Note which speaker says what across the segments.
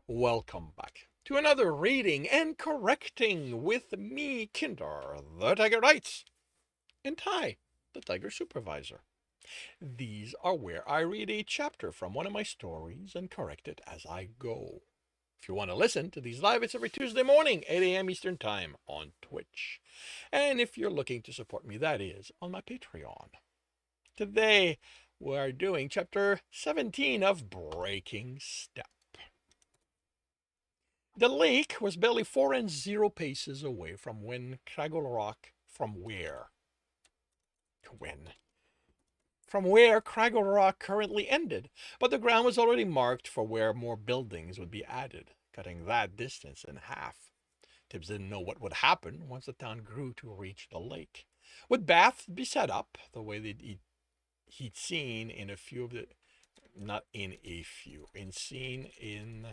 Speaker 1: Welcome back to another reading and correcting with me, Kinder, the Tiger Knights, and Ty, the Tiger Supervisor. These are where I read a chapter from one of my stories and correct it as I go. If you want to listen to these live, it's every Tuesday morning, 8 a.m. Eastern Time on Twitch. And if you're looking to support me, that is on my Patreon. Today, we're doing chapter 17 of Breaking Step. The lake was barely 4 and 0 paces away from when Craggle Rock from where? When? From where Craggle Rock currently ended, but the ground was already marked for where more buildings would be added, cutting that distance in half. Tibbs didn't know what would happen once the town grew to reach the lake. Would baths be set up the way he'd seen in a few of the, not in a few, in seen in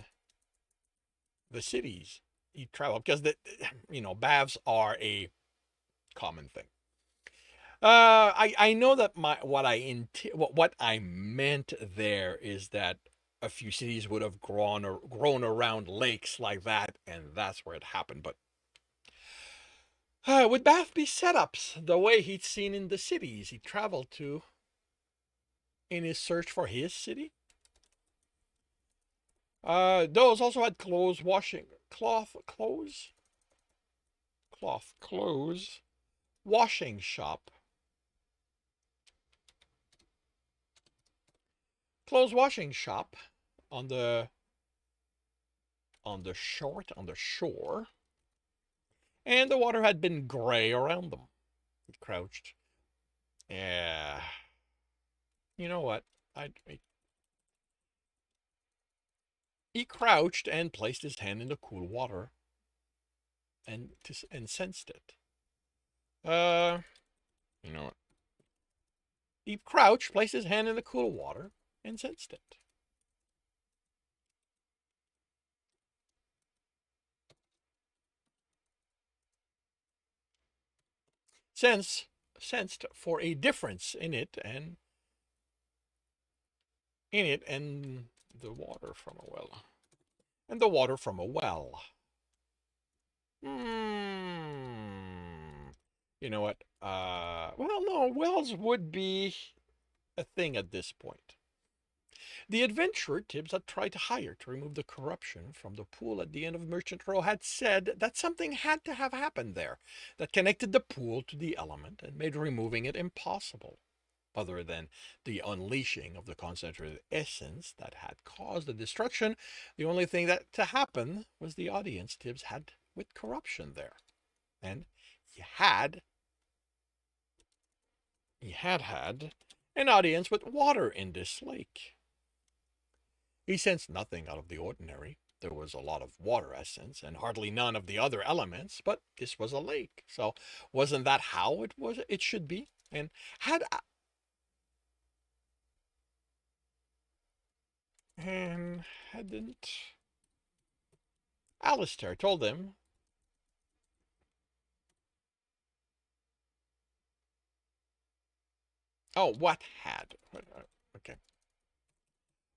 Speaker 1: the cities he traveled, because baths are a common thing. I know that what I meant there is that a few cities would have grown around lakes like that, and that's where it happened. But would Bath be setups the way he'd seen in the cities he traveled to in his search for his city? Those also had clothes washing shop. Clothes washing shop on the shore, and the water had been gray around them. He crouched. Yeah. You know what? He crouched and placed his hand in the cool water and sensed it. You know what? He crouched, placed his hand in the cool water, and sensed it. Sensed for a difference in it and the water from a well. And the water from a well. You know what? Well, no, wells would be a thing at this point. The adventurer Tibbs had tried to hire to remove the corruption from the pool at the end of Merchant Row had said that something had to have happened there that connected the pool to the element and made removing it impossible. Other than the unleashing of the concentrated essence that had caused the destruction, the only thing that to happen was the audience Tibbs had with corruption there. And he had an audience with water in this lake. He sensed nothing out of the ordinary. There was a lot of water essence and hardly none of the other elements, but this was a lake. So wasn't that how it should be? And had and hadn't Alistair told him. Oh, okay.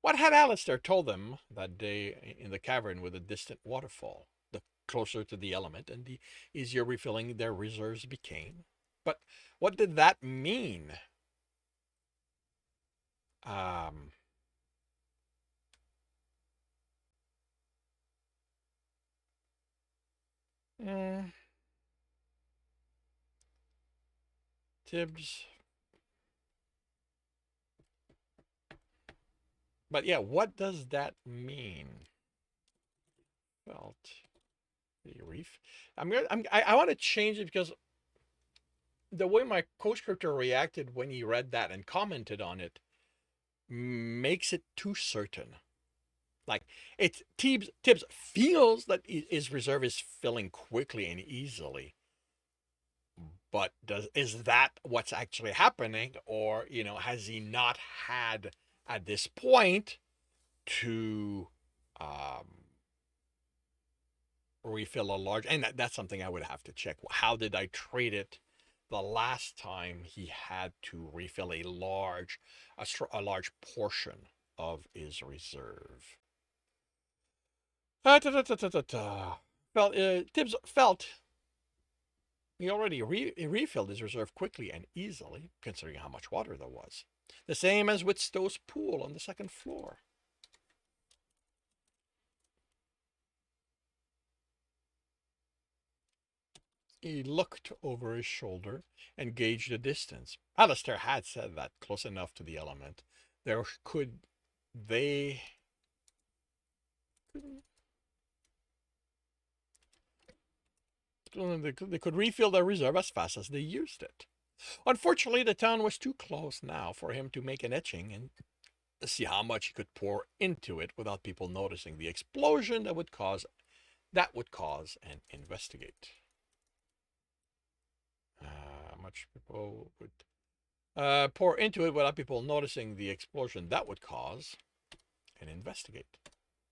Speaker 1: What had Alistair told them that day in the cavern with a distant waterfall? The closer to the element and the easier refilling their reserves became. But what did that mean? Um, eh, Tibbs. But yeah, what does that mean? Felt the reef. I want to change it because the way my co-scriptor reacted when he read that and commented on it makes it too certain. Like Tibbs feels that his reserve is filling quickly and easily, but is that what's actually happening, or has he not had at this point to um, refill a large? And that's something I would have to check. How did I treat it the last time he had to refill a large portion of his reserve? Tibbs felt he already refilled his reserve quickly and easily, considering how much water there was. The same as with Stowe's pool on the second floor. He looked over his shoulder and gauged the distance. Alistair had said that close enough to the element. There could they they could refill their reserve as fast as they used it. Unfortunately, the town was too close now for him to make an etching and see how much he could pour into it without people noticing the explosion that would cause and investigate. How much people would pour into it without people noticing the explosion that would cause and investigate.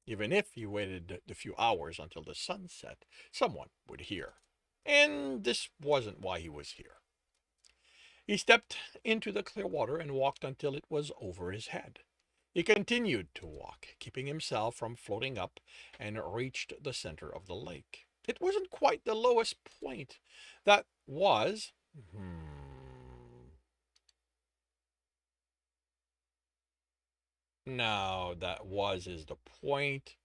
Speaker 1: Even if he waited the few hours until the sun set, someone would hear. And this wasn't why he was here. He stepped into the clear water and walked until it was over his head. He continued to walk, keeping himself from floating up, and reached the center of the lake. It wasn't quite the lowest point. That was... No, that was is the point.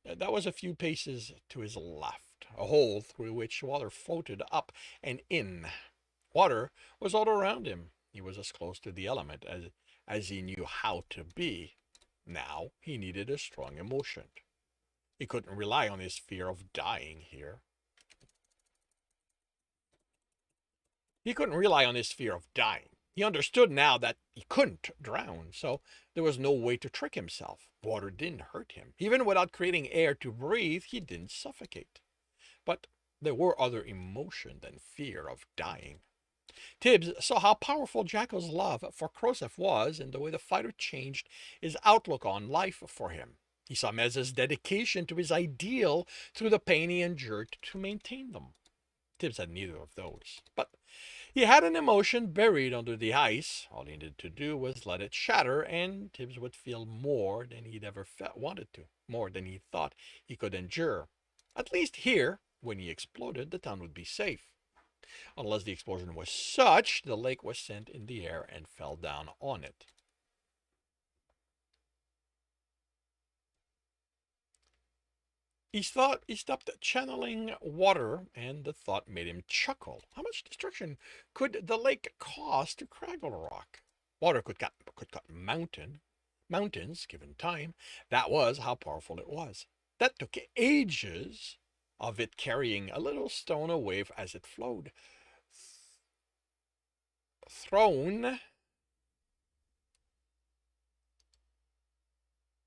Speaker 1: That was a few paces to his left, a hole through which water floated up and in. Water was all around him. He was as close to the element as he knew how to be. Now he needed a strong emotion. He couldn't rely on his fear of dying here. He couldn't rely on his fear of dying. He understood now that he couldn't drown, so there was no way to trick himself. Water didn't hurt him. Even without creating air to breathe, he didn't suffocate. But there were other emotions than fear of dying. Tibs saw how powerful Jackal's love for Krosef was and the way the fighter changed his outlook on life for him. He saw Mez's dedication to his ideal through the pain he endured to maintain them. Tibs had neither of those. But he had an emotion buried under the ice. All he needed to do was let it shatter, and Tibs would feel more than he'd ever wanted to, more than he thought he could endure. At least here, when he exploded, the town would be safe. Unless the explosion was such, the lake was sent in the air and fell down on it. He stopped channeling water, and the thought made him chuckle. How much destruction could the lake cause to Craggle Rock? Water could cut mountains, given time. That was how powerful it was. That took ages of it carrying a little stone a wave as it flowed. Thrown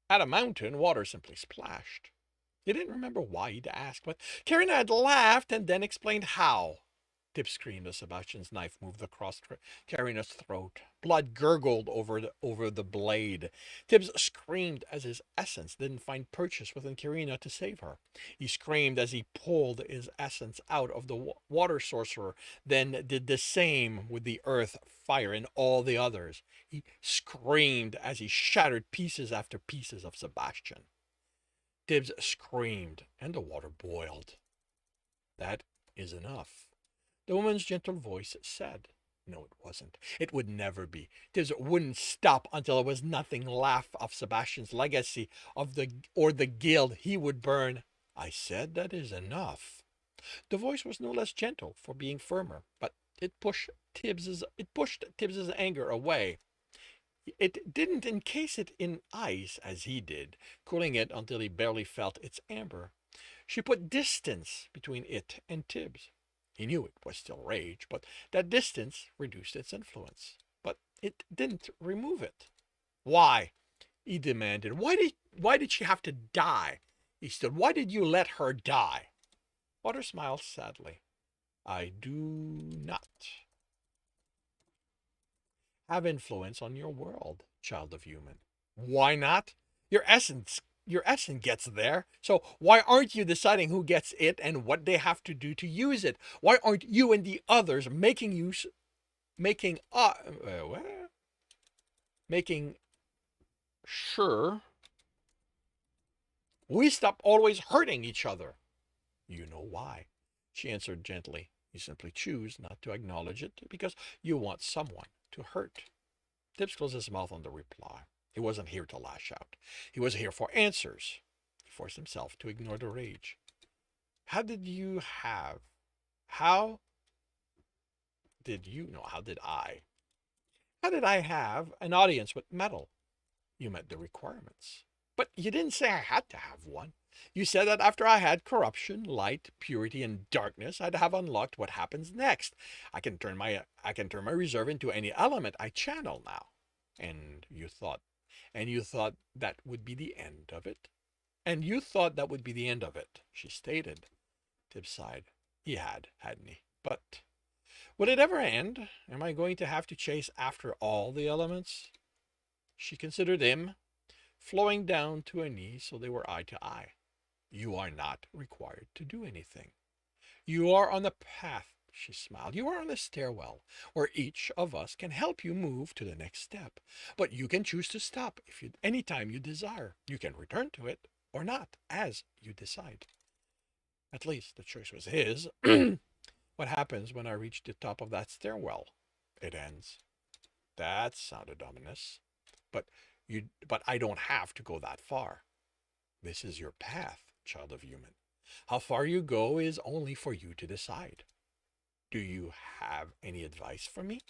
Speaker 1: at a mountain, water simply splashed. He didn't remember why he'd asked, but Karina had laughed and then explained how. Tibs screamed as Sebastian's knife moved across Karina's throat. Blood gurgled over the blade. Tibs screamed as his essence didn't find purchase within Karina to save her. He screamed as he pulled his essence out of the water sorcerer, then did the same with the earth, fire, and all the others. He screamed as he shattered pieces after pieces of Sebastian. Tibs screamed, and the water boiled. That is enough. The woman's gentle voice said. No, it wasn't. It would never be. Tibs wouldn't stop until there was nothing left of Sebastian's legacy or the guild he would burn. I said that is enough. The voice was no less gentle for being firmer, but it pushed Tibs's anger away. It didn't encase it in ice as he did, cooling it until he barely felt its amber. She put distance between it and Tibs. He knew it was still rage, but that distance reduced its influence. But it didn't remove it. Why? He demanded. Why did she have to die? He stood. Why did you let her die? Water smiled sadly. I do not have influence on your world, child of human. Why not? Your essence gets there. So why aren't you deciding who gets it and what they have to do to use it? Why aren't you and the others making sure We stop always hurting each other. You know why, she answered gently. You simply choose not to acknowledge it because you want someone to hurt. Tibs closed his mouth on the reply. He wasn't here to lash out. He was here for answers. He forced himself to ignore the rage. How did you have? How did you know? How did I? How did I have an audience with metal? You met the requirements. But you didn't say I had to have one. You said that after I had corruption, light, purity, and darkness, I'd have unlocked what happens next. I can turn my reserve into any element I channel now. And you thought that would be the end of it? And you thought that would be the end of it, she stated. Tibbs sighed. He had, hadn't he? But would it ever end? Am I going to have to chase after all the elements? She considered him, flowing down to her knees so they were eye to eye. You are not required to do anything. You are on the path, she smiled. You are on the stairwell, where each of us can help you move to the next step. But you can choose to stop any time you desire. You can return to it or not, as you decide. At least the choice was his. What happens when I reach the top of that stairwell? It ends. That sounded ominous. But but I don't have to go that far. This is your path, child of human. How far you go is only for you to decide. Do you have any advice for me?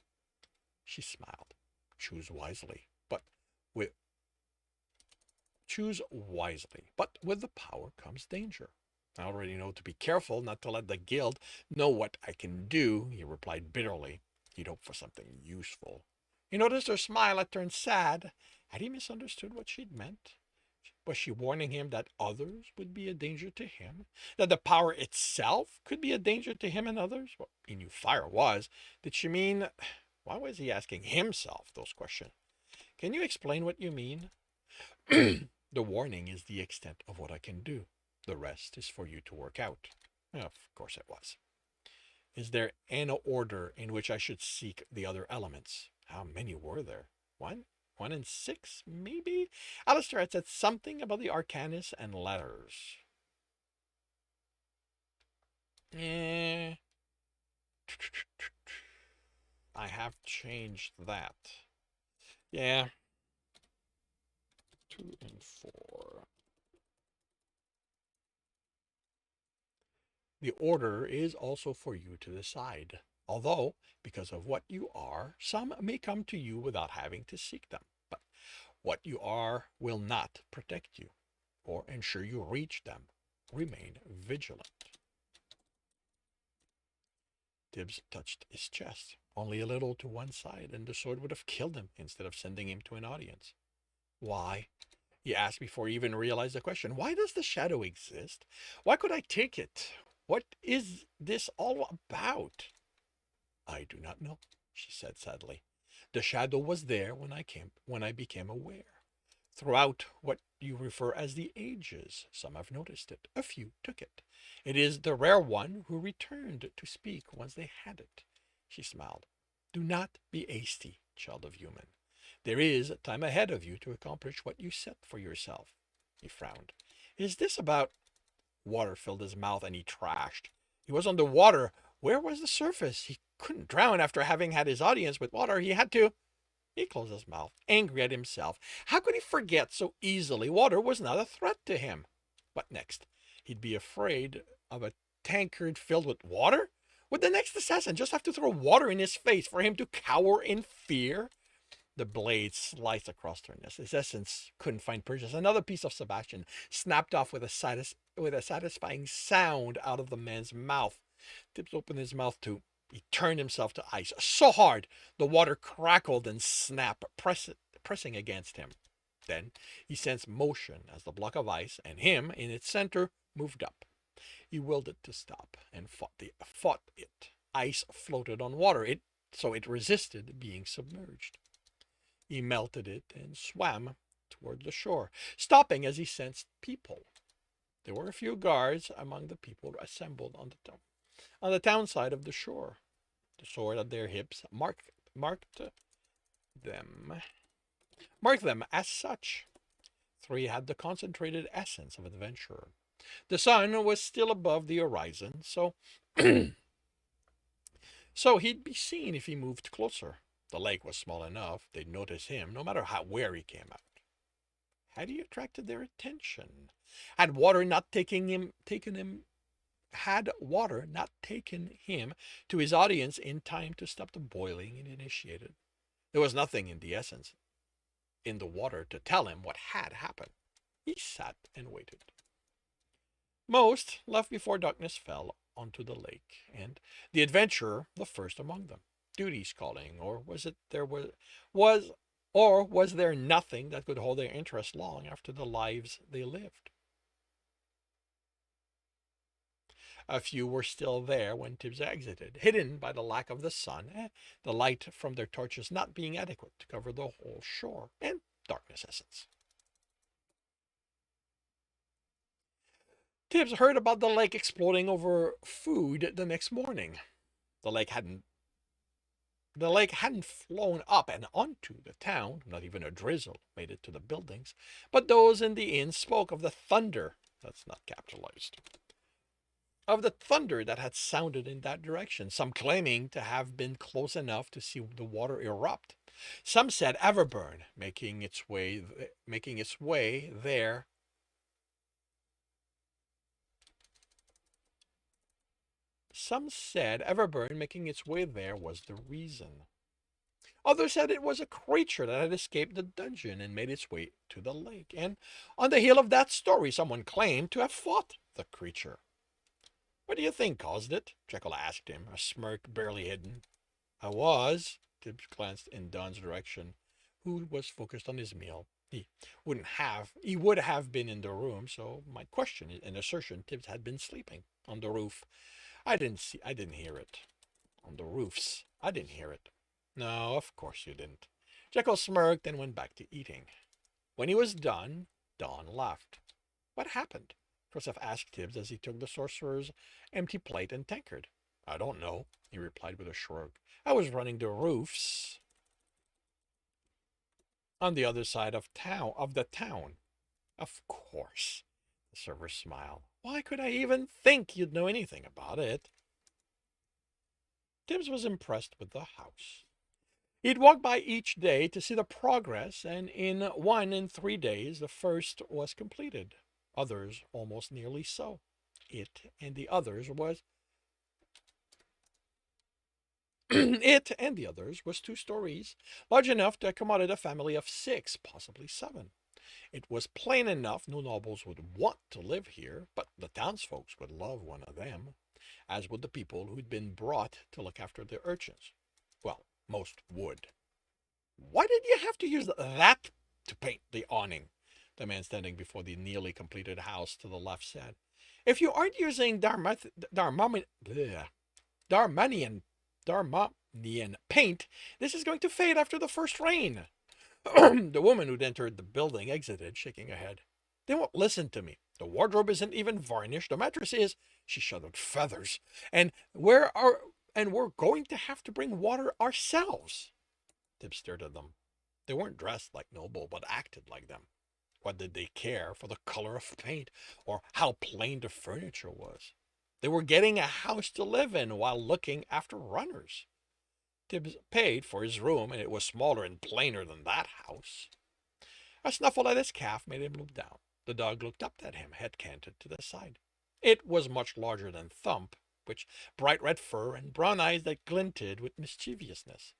Speaker 1: She smiled. Choose wisely, but with choose wisely, but with the power comes danger. I already know to be careful not to let the guild know what I can do, he replied bitterly. He'd hoped for something useful. He noticed her smile had turned sad. Had he misunderstood what she'd meant? Was she warning him that others would be a danger to him? That the power itself could be a danger to him and others? Well, he knew fire was. Did she mean... Why was he asking himself those questions? Can you explain what you mean? The warning is the extent of what I can do. The rest is for you to work out. Of course it was. Is there an order in which I should seek the other elements? How many were there? One? 1 and 6, maybe? Alistair had said something about the arcanis and letters. I have changed that. Yeah. 2 and 4. The order is also for you to decide. Although, because of what you are, some may come to you without having to seek them. But what you are will not protect you or ensure you reach them. Remain vigilant. Tibs touched his chest, only a little to one side, and the sword would have killed him instead of sending him to an audience. Why? He asked before he even realized the question. Why does the shadow exist? Why could I take it? What is this all about? I do not know, she said sadly. The shadow was there when I became aware. Throughout what you refer as the ages, some have noticed it. A few took it. It is the rare one who returned to speak once they had it. She smiled. Do not be hasty, child of human. There is time ahead of you to accomplish what you set for yourself. He frowned. Is this about... Water filled his mouth and he trashed. He was under water. Where was the surface? He couldn't drown after having had his audience with water. He had to... He closed his mouth, angry at himself. How could he forget so easily? Water was not a threat to him. What next? He'd be afraid of a tankard filled with water? Would the next assassin just have to throw water in his face for him to cower in fear? The blade sliced across her nest. His essence couldn't find purchase. Another piece of Sebastian snapped off with a satisfying sound out of the man's mouth. Tibs opened his mouth too. He turned himself to ice so hard the water crackled and snapped, pressing against him. Then he sensed motion as the block of ice and him in its center moved up. He willed it to stop and fought it. Ice floated on water, so it resisted being submerged. He melted it and swam toward the shore, stopping as he sensed people. There were a few guards among the people assembled on the town side of the shore. The sword at their hips marked them as such. 3 had the concentrated essence of adventurer. The sun was still above the horizon, so so he'd be seen if he moved closer. The lake was small enough they'd notice him no matter where he came out. Had he attracted their attention? Had water not taken him to his audience in time to stop the boiling and initiate it? There was nothing in the essence in the water to tell him what had happened. He sat and waited. Most left before darkness fell onto the lake, and the adventurer the first among them. Duties calling, or was there nothing that could hold their interest long after the lives they lived? A few were still there when Tibs exited, hidden by the lack of the sun, the light from their torches not being adequate to cover the whole shore, and darkness essence. Tibs heard about the lake exploding over food the next morning. The lake hadn't flown up and onto the town, not even a drizzle made it to the buildings, but those in the inn spoke of the thunder, that's not capitalized, of the thunder that had sounded in that direction, some claiming to have been close enough to see the water erupt. Some said Everburn making its way there. Some said Everburn making its way there was the reason. Others said it was a creature that had escaped the dungeon and made its way to the lake. And on the heel of that story, someone claimed to have fought the creature. What do you think caused it? Jekyll asked him, a smirk barely hidden. I was. Tibbs glanced in Don's direction, who was focused on his meal. He would have been in the room, so my question is an assertion Tibbs had been sleeping on the roof. I didn't hear it. On the roofs. I didn't hear it. No, of course you didn't. Jekyll smirked and went back to eating. When he was done, Don laughed. What happened? Joseph asked Tibbs as he took the sorcerer's empty plate and tankard. I don't know, he replied with a shrug. I was running the roofs on the other side of the town. Of course, the server smiled. Why could I even think you'd know anything about it? Tibbs was impressed with the house. He'd walk by each day to see the progress, and in 3 days the first was completed. Others almost nearly so. It and the others was 2 stories, large enough to accommodate a family of 6, possibly 7. It was plain enough no nobles would want to live here, but the townsfolk would love one of them, as would the people who'd been brought to look after the urchins. Well, most would. Why did you have to use that to paint the awning? The man standing before the nearly completed house to the left said. If you aren't using Darmanian paint, this is going to fade after the first rain. The woman who'd entered the building exited, shaking her head. They won't listen to me. The wardrobe isn't even varnished. The mattress is, she shuddered, feathers. And we're going to have to bring water ourselves. Tib stared at them. They weren't dressed like noble, but acted like them. What did they care for the color of paint or how plain the furniture was? They were getting a house to live in while looking after runners. Tibbs paid for his room, and it was smaller and plainer than that house. A snuffle at his calf made him look down. The dog looked up at him, head canted to the side. It was much larger than Thump, with bright red fur and brown eyes that glinted with mischievousness.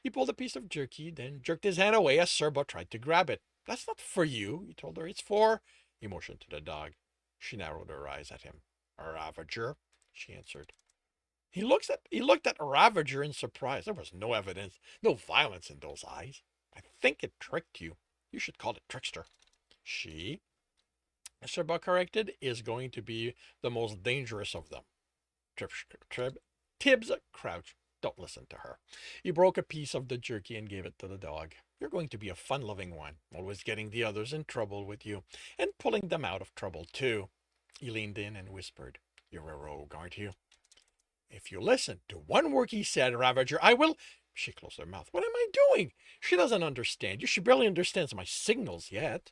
Speaker 1: He pulled a piece of jerky, then jerked his hand away as Serba tried to grab it. That's not for you, he told her. It's for... He motioned to the dog. She narrowed her eyes at him. A Ravager, she answered. He looked at Ravager in surprise. There was no evidence, no violence in those eyes. I think it tricked you. You should call it trickster. She, Serba corrected, is going to be the most dangerous of them. Tibbs crouched. Don't listen to her. He broke a piece of the jerky and gave it to the dog. You're going to be a fun-loving one, always getting the others in trouble with you, and pulling them out of trouble, too. He leaned in and whispered, You're a rogue, aren't you? If you listen to one word he said, Ravager, I will... She closed her mouth. What am I doing? She doesn't understand you. She barely understands my signals yet.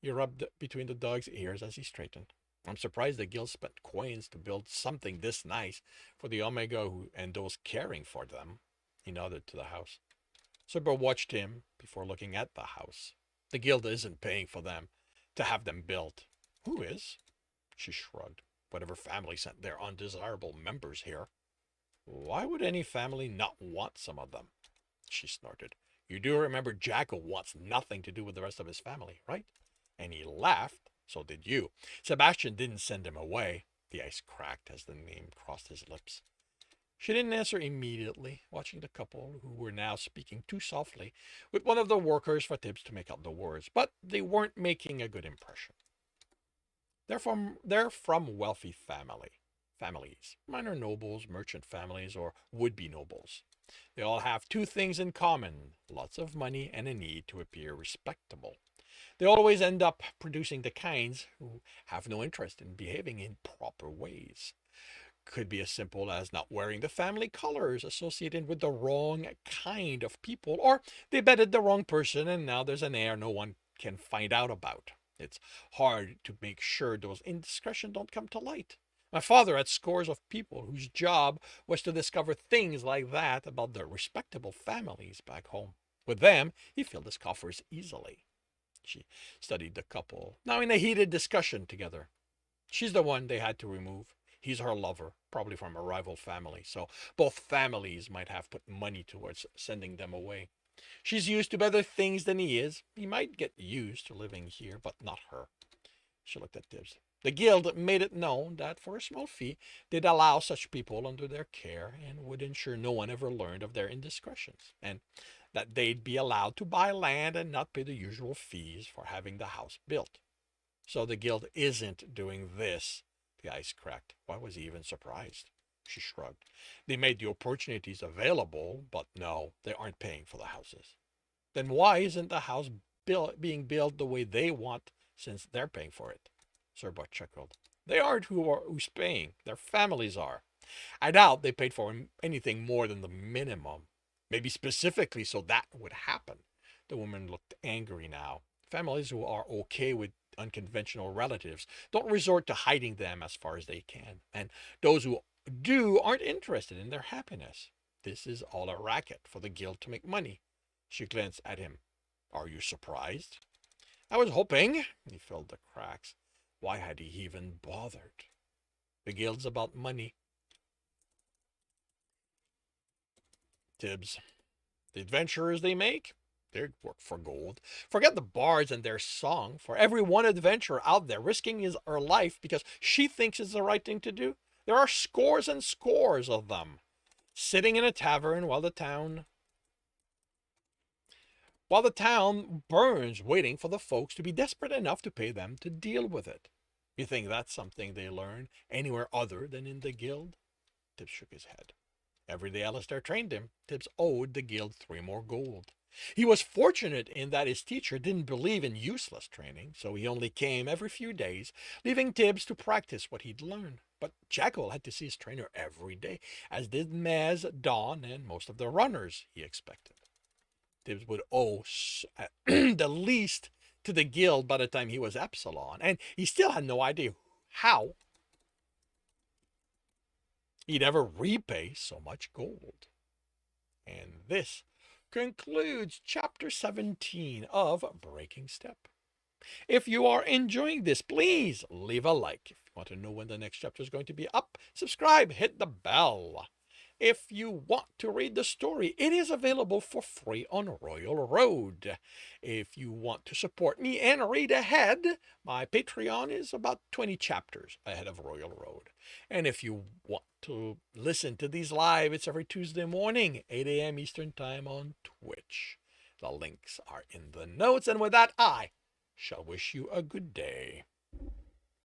Speaker 1: He rubbed between the dog's ears as he straightened. I'm surprised the guild spent coins to build something this nice for the Omega and those caring for them. He nodded to the house. Cerber watched him before looking at the house. The guild isn't paying for them to have them built. Who is? She shrugged. Whatever family sent their undesirable members here. Why would any family not want some of them? She snorted. You do remember Jackal wants nothing to do with the rest of his family, right? And he laughed. So did you. Sebastian didn't send him away. The ice cracked as the name crossed his lips. She didn't answer immediately, watching the couple, who were now speaking too softly, with one of the workers for Tibs to make out the words, but they weren't making a good impression. They're from wealthy families, minor nobles, merchant families, or would-be nobles. They all have two things in common, lots of money and a need to appear respectable. They always end up producing the kinds who have no interest in behaving in proper ways. Could be as simple as not wearing the family colors associated with the wrong kind of people, or they betted the wrong person and now there's an heir no one can find out about. It's hard to make sure those indiscretions don't come to light. My father had scores of people whose job was to discover things like that about their respectable families back home. With them, he filled his coffers easily. She studied the couple, now in a heated discussion together. She's the one they had to remove. He's her lover, probably from a rival family, so both families might have put money towards sending them away. She's used to better things than he is. He might get used to living here, but not her. She looked at Tibs. The guild made it known that for a small fee, they'd allow such people under their care and would ensure no one ever learned of their indiscretions, and that they'd be allowed to buy land and not pay the usual fees for having the house built. So the guild isn't doing this. The ice cracked. Why was he even surprised? She shrugged. They made the opportunities available, but no, they aren't paying for the houses. Then why isn't the house being built the way they want since they're paying for it? Serbot chuckled. They aren't who's paying. Their families are. I doubt they paid for anything more than the minimum. Maybe specifically so that would happen. The woman looked angry now. Families who are okay with unconventional relatives don't resort to hiding them as far as they can. And those who do aren't interested in their happiness. This is all a racket for the guild to make money. She glanced at him. Are you surprised? I was hoping. He filled the cracks. Why had he even bothered? The guild's about money. Tibs. The adventurers they make, they work for gold. Forget the bards and their song. For every one adventurer out there risking her life because she thinks it's the right thing to do, there are scores and scores of them, sitting in a tavern while the town burns, waiting for the folks to be desperate enough to pay them to deal with it. You think that's something they learn anywhere other than in the guild? Tibbs shook his head. Every day Alistair trained him, Tibbs owed the guild 3 more gold. He was fortunate in that his teacher didn't believe in useless training, so he only came every few days, leaving Tibbs to practice what he'd learned. But Jackal had to see his trainer every day, as did Maz, Dawn, and most of the runners he expected. Tibbs would owe the least to the guild by the time he was Epsilon, and he still had no idea how he'd ever repay so much gold. And this concludes Chapter 17 of Breaking Step. If you are enjoying this, please leave a like. If you want to know when the next chapter is going to be up, subscribe, hit the bell. If you want to read the story, it is available for free on Royal Road. If you want to support me and read ahead, my Patreon is about 20 chapters ahead of Royal Road. And if you want to listen to these live, it's every Tuesday morning, 8 a.m. Eastern Time on Twitch. The links are in the notes. And with that, I shall wish you a good day.